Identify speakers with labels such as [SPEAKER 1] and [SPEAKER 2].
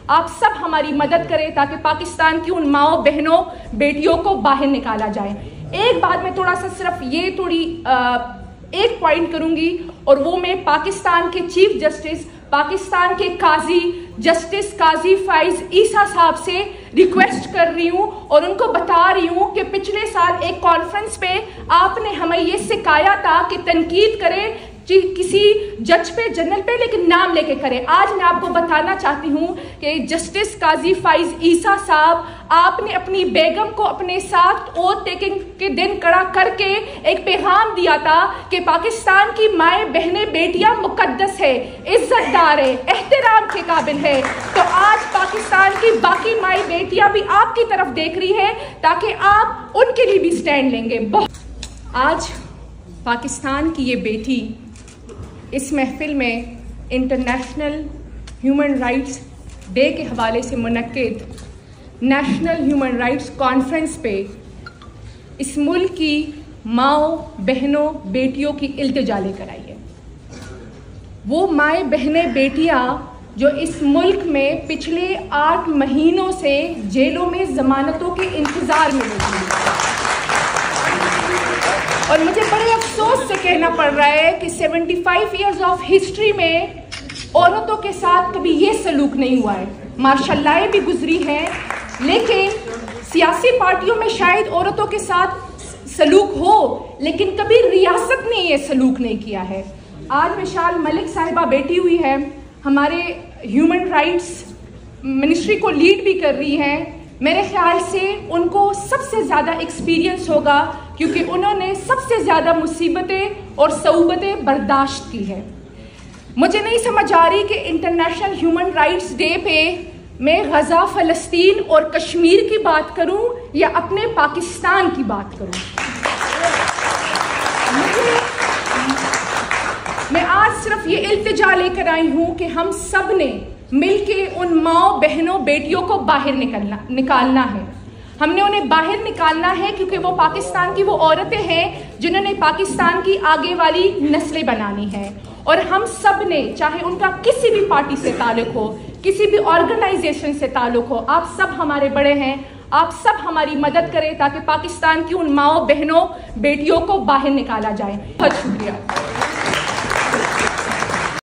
[SPEAKER 1] आप सब हमारी मदद करें ताकि पाकिस्तान की उन माओ बहनों बेटियों को बाहर निकाला जाए। एक बात मैं थोड़ा सा सिर्फ ये थोड़ी एक पॉइंट करूंगी, और वो मैं पाकिस्तान के चीफ जस्टिस, पाकिस्तान के काजी जस्टिस काजी फाइज ईसा साहब से रिक्वेस्ट कर रही हूँ और उनको बता रही हूँ कि पिछले साल एक कॉन्फ्रेंस पे आपने हमें ये सिखाया था कि तनकीद करें किसी जज पे, जनरल पे, लेकिन नाम लेके करें। आज मैं आपको बताना चाहती हूँ कि जस्टिस काजी फाइज ईसा साहब, आपने अपनी बेगम को अपने साथ ओथ टेकिंग के दिन खड़ा करके एक पैगाम दिया था कि पाकिस्तान की माए बहनें बेटियां मुकद्दस है, इज्जतदार है, एहतराम के काबिल है। तो आज पाकिस्तान की बाकी माए बेटियां भी आपकी तरफ देख रही है ताकि आप उनके लिए भी स्टैंड लेंगे। आज पाकिस्तान की ये बेटी इस महफिल में इंटरनेशनल ह्यूमन राइट्स डे के हवाले से मुनक्किद नेशनल ह्यूमन राइट्स कॉन्फ्रेंस पे इस मुल्क की माओ बहनों बेटियों की इल्तिजा लेकर आई है। वो माए बहनें बेटियां जो इस मुल्क में पिछले 8 महीनों से जेलों में जमानतों के इंतजार में बैठी हैं। और मुझे बड़े अफसोस से कहना पड़ रहा है कि 75 इयर्स ऑफ हिस्ट्री में औरतों के साथ कभी ये सलूक नहीं हुआ है। मार्शल भी गुजरी हैं, लेकिन सियासी पार्टियों में शायद औरतों के साथ सलूक हो, लेकिन कभी रियासत ने ये सलूक नहीं किया है। आज विशाल मलिक साहिबा बैठी हुई है, हमारे ह्यूमन राइट्स मिनिस्ट्री को लीड भी कर रही हैं। मेरे ख्याल से उनको सबसे ज़्यादा एक्सपीरियंस होगा क्योंकि उन्होंने सबसे ज़्यादा मुसीबतें और सऊबतें बर्दाश्त की है। मुझे नहीं समझ आ रही कि इंटरनेशनल ह्यूमन राइट्स डे पे मैं गज़ा, फ़लस्तीन और कश्मीर की बात करूं या अपने पाकिस्तान की बात करूं। मैं आज सिर्फ ये इल्तिजा लेकर आई हूं कि हम सब ने मिलके उन माओ बहनों बेटियों को बाहर निकालना है। हमने उन्हें बाहर निकालना है क्योंकि वो पाकिस्तान की वो औरतें हैं जिन्होंने पाकिस्तान की आगे वाली नस्लें बनानी हैं। और हम सब ने, चाहे उनका किसी भी पार्टी से ताल्लुक हो, किसी भी ऑर्गेनाइजेशन से ताल्लुक हो, आप सब हमारे बड़े हैं, आप सब हमारी मदद करें ताकि पाकिस्तान की उन माओ बहनों बेटियों को बाहर निकाला जाए। बहुत शुक्रिया।